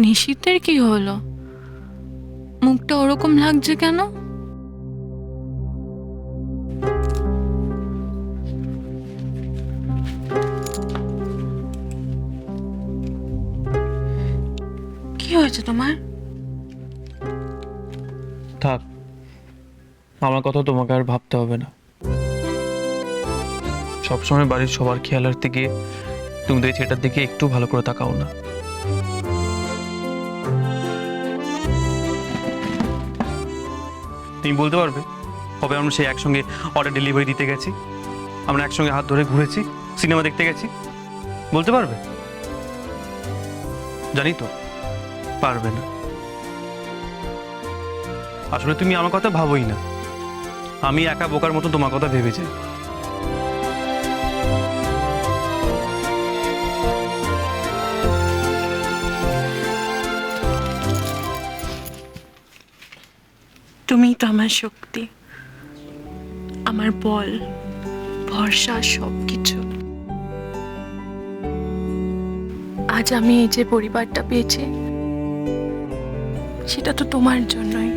নিশীথের কি হলো? মুখটা ওরকম লাগছে কেন? কি হয়েছে তোমার? থাক, আমার কথা তোমাকে আর ভাবতে হবে না। সবসময় বাড়ির সবার খেয়াল রাখতে গিয়ে তুমি তো এই ছেলেটার দিকে একটু ভালো করে তাকাও না। তুমি বলতে পারবে কবে আমরা সেই একসঙ্গে অর্ডার ডেলিভারি দিতে গেছি, আমরা একসঙ্গে হাত ধরে ঘুরেছি, সিনেমা দেখতে গেছি? বলতে পারবে? জানি তো পারবে না। আসলে তুমি আমার কথা ভাবোই না, আমি একা বোকার মতো তোমার কথা ভেবে যাই। তুমিই তো আমার শক্তি, আমার বল, ভরসা, সবকিছু। আজ আমি এই যে পরিবারটা পেয়েছি সেটা তো তোমার জন্যই।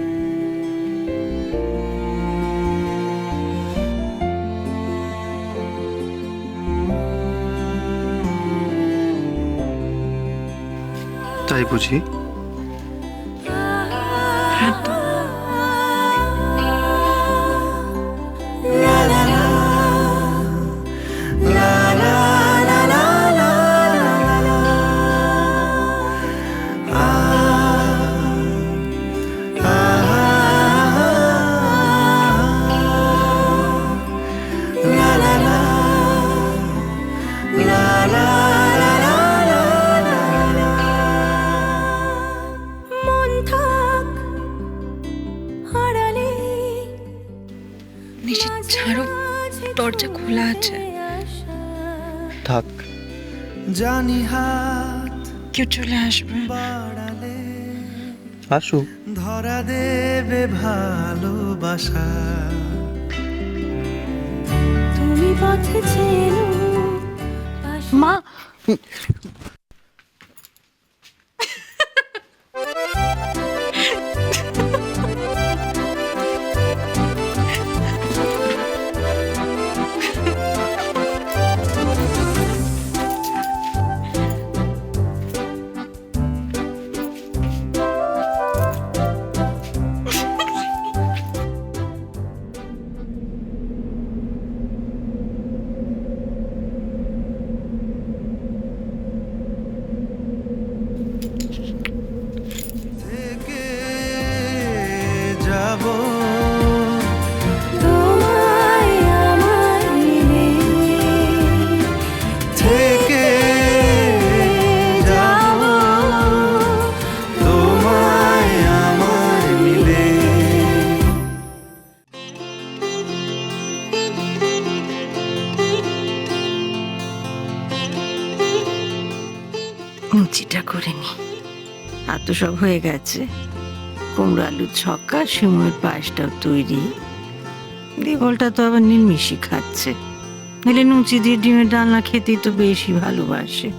তাই বুঝি? হ্যাঁ তো। নিশীথ ছাড়ো, দরজা খোলা আছে। থাক, জানি হাত কেউ চলে আসবে। বাড়ালে আসুক। ধরা দেবে ভালোবাসা। তুমি পথে চেনো মা, থেকে যাব তোমায় আমার মিলে থেকে যাব তোমায় আমার মিলে। লুচিটা করে নি, আর তো সব হয়ে গেছে। কুমড়ো আলুর ছক্কা, সিমুয়ের পায়েসটাও তৈরি। দেবলটা তো আবার নির্মিষই খাচ্ছে, নাহলে লুচি দিয়ে ডিমের ডালনা খেতেই তো বেশি ভালোবাসে।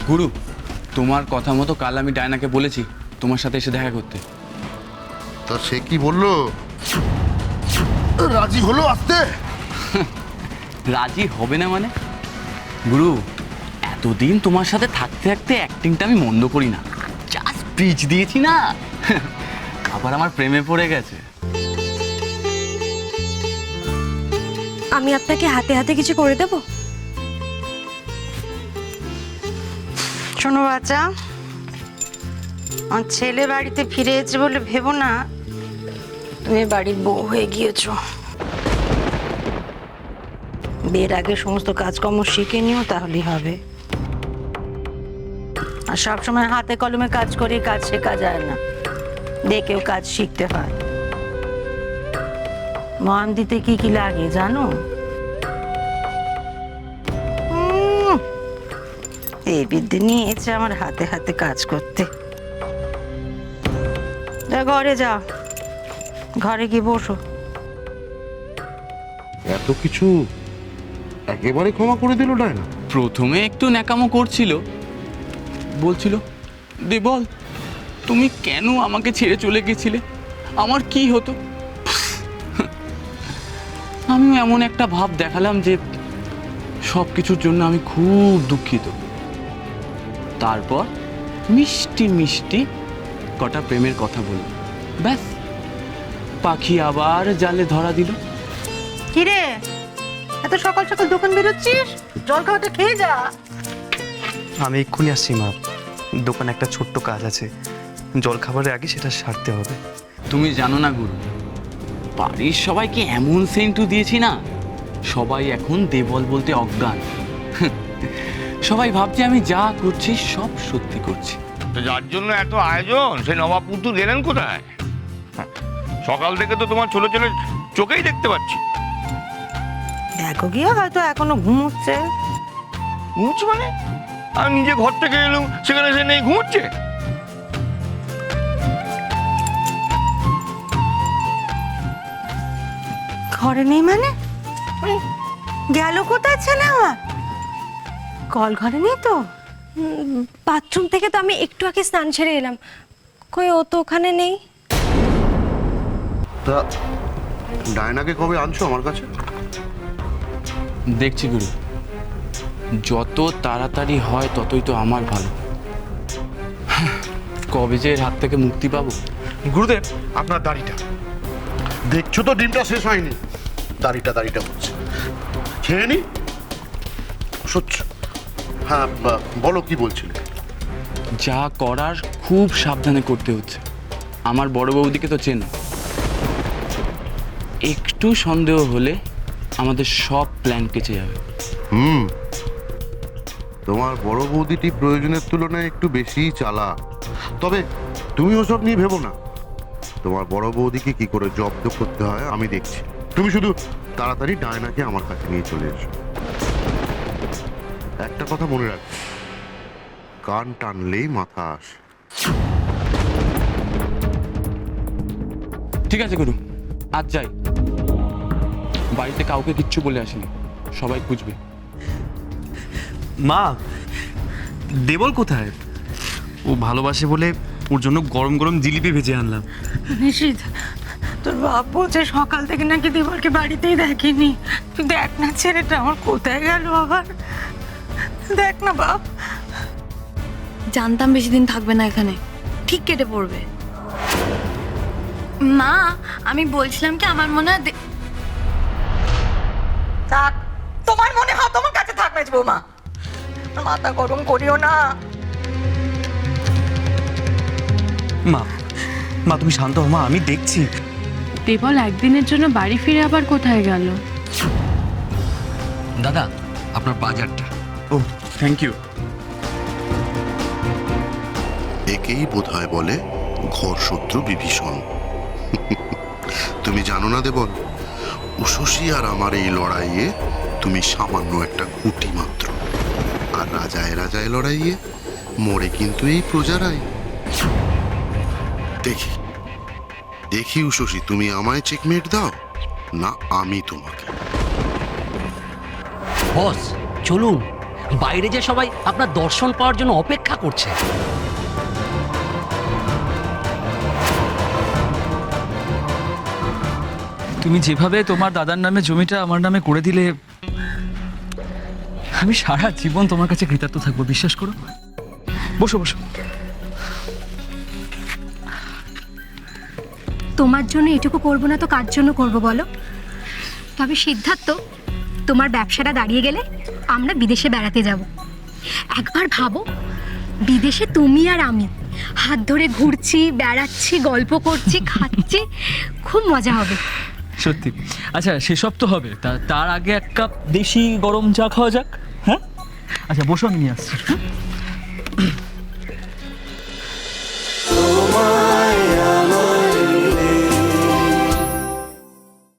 গুরু, তোমার কথা মতো কাল আমি ডায়নাকে বলেছি তোমার সাথে এসে দেখা করতে। তা সে কি বললো? রাজি হলো আসতে? রাজি হবে না মানে? গুরু, এতদিন তোমার সাথে থাকতে থাকতে অ্যাক্টিংটা আমি মন্দ করি না, যা স্পিচ দিয়েছি না, আবার আমার প্রেমে পড়ে গেছে। আমি আপনাকে হাতে হাতে কিছু করে দেব? শোনো বাচ্চা, আমার ছেলে বাড়িতে ফিরে এসেছে বলে ভেবো না তুমি বাড়ির বউ হয়ে গিয়েছো। বিয়ের আগে সমস্ত কাজকর্ম শিখে নিও, তাহলেই হবে। আর সবসময় হাতে কলমে কাজ করে কাজ শেখা যায় না, দেখেও কাজ শিখতে হয়। মন দিতে কি কি লাগে জানো? এই বিদ্যে নিয়েছে আমার হাতে হাতে কাজ করতে। যা ঘরে যাও, ঘরে গিয়ে বসো। এত কিছু একেবারে ক্ষমা করে দিল ডায়না? প্রথমে একটু ন্যাকামো করছিল, বলছিল দে বল তুমি কেন আমাকে ছেড়ে চলে গেছিলে, আমার কি হতো। আমি এমন একটা ভাব দেখালাম যে সব কিছুর জন্য আমি খুব দুঃখিত। তারপর মিষ্টি মিষ্টি কটা প্রেমের কথা বলল, ব্যাস পাখি আবার জালে ধরা দিল। কিরে, এত সকাল সকাল দোকান বেরোচ্ছিস? জল খাওয়াটা খেয়ে যা। আমি এক্ষুনি আসছি মা, দোকানে একটা ছোট্ট কাজ আছে, জল খাবারের আগে সেটা সারতে হবে। তুমি জানো না গুরু, বাড়ির সবাইকে এমন সেন্টু দিয়েছি না, সবাই এখন দেবল বলতে অজ্ঞান। সবাই ভাবছে আমি যা করছি সব সত্যি করছি। তো যার জন্য এত আয়োজন, সে নবাব পুতুল গেলেন কোথায়? সকাল থেকে তো তোমার ছোট ছোট চোখেই দেখতে পাচ্ছি। দেখো গিয়ে হয়তো এখনো ঘুমোচ্ছে। ঘুমছে মানে? আমি নিজে ঘর থেকে এলুম, সেখানে সে নেই, ঘুমোচ্ছে। ঘরে নেই মানে? গেল কোথায় ছেলে আমার? কল ঘরে নেই তো? বাথরুম থেকে তো আমি একটু আগে স্নান সেরে এলাম, কই ও তো ওখানে নেই। তা ডায়নাকে কবে আনছো আমার কাছে? দেখছি গুরু, যত তাড়াতাড়ি হয় ততই তো আমার ভালো। কবে যে এর হাত থেকে মুক্তি পাবো। গুরুদেব, আপনার দাড়িটা দেখছো তো, ডিমটা শেষ হয়নি, দাড়িটা হচ্ছে। খেয়ে নি সচ্ছ। হ্যাঁ, বলো কি বলছিলে? যা করার খুব সাবধানে করতে হচ্ছে। আমার বড় বৌদিকে তো চেনো, একটু সন্দেহ হলে আমাদের সব প্ল্যান কেচে যাবে। তোমার বড় বৌদিটি প্রয়োজনের তুলনায় একটু বেশিই চালাক। তবে তুমি ওসব নিয়ে ভেবো না, তোমার বড় বৌদিকে কি করে জব্দ করতে হয় আমি দেখছি। তুমি শুধু তাড়াতাড়ি ডায়নাকে আমার কাছে নিয়ে চলে এসো। একটা কথা মনে রাখবে, কান টানলেই মাথা আসে। ঠিক আছে গুরু, আজ যাই। বাড়িতে কাউকে কিচ্ছু বলে আসিনি, সবাই খুঁজবে। মা, দেবল কোথায়? ও ভালোবাসে বলে ওর জন্য গরম গরম জিলিপি ভেজে আনলাম। নিশিত, তোর বাপ বলছে সকাল থেকে নাকি দেবলকে বাড়িতেই দেখেনি। তুই দেখ না ছেলেটা আমার কোথায় গেল আবার, দেখ না বাপ। জানতাম বেশি দিন থাকবে না এখানে, ঠিক কেটে পড়বে। মা, আমি বলছিলাম কি, আমার মনে হয় থাক, তোমার মনে হয় তোমার কাছে থাক মেজ বৌমা, মাথা গরম করিও না। মা, মা তুমি শান্ত হও মা, আমি দেখছি। দেবল একদিনের জন্য বাড়ি ফিরে আবার কোথায় গেল? দাদা, আপনার বাজারটা। ও, থ্যাংক ইউ। একেই বোধহয় বলে ঘর শত্রু বিভীষণ। তুমি জানো না দেবল, উশসী আর আমার এই লড়াইয়ে তুমি সামান্য একটা ঘুঁটি মাত্র, আর রাজায় রাজায় লড়াইয়ে মরে কিন্তু এই প্রজারাই। দেখি দেখি উশসী, তুমি আমায় চেকমেট দাও না আমি তোমাকে। বস চলুন, বাইরে যে সবাই আপনার দর্শন পাওয়ার জন্য অপেক্ষা করছে। তুমি যেভাবে তোমার দাদার নামে জমিটা আমার নামে করে দিলে, আমি সারা জীবন তোমার কাছে কৃতজ্ঞ থাকবো, বিশ্বাস করো। বসো বসো। তোমার জন্য এটুকু করবো না তো কার জন্য করবো বলো? তবে সিদ্ধার্থ, তোমার ব্যবসাটা দাঁড়িয়ে গেলে আমরা বিদেশে বেড়াতে যাব। একবার ভাবো, বিদেশে তুমি আর আমি হাত ধরে ঘুরছি, বেড়াচ্ছি, গল্প করছি, খাচ্ছি, খুব মজা হবে। সত্যি। আচ্ছা, সেসব তো হবে, তার আগে এক কাপ দেশি গরম চা খাওয়া যাক। হ্যাঁ, আচ্ছা বসো, আমি নিয়ে আসছি।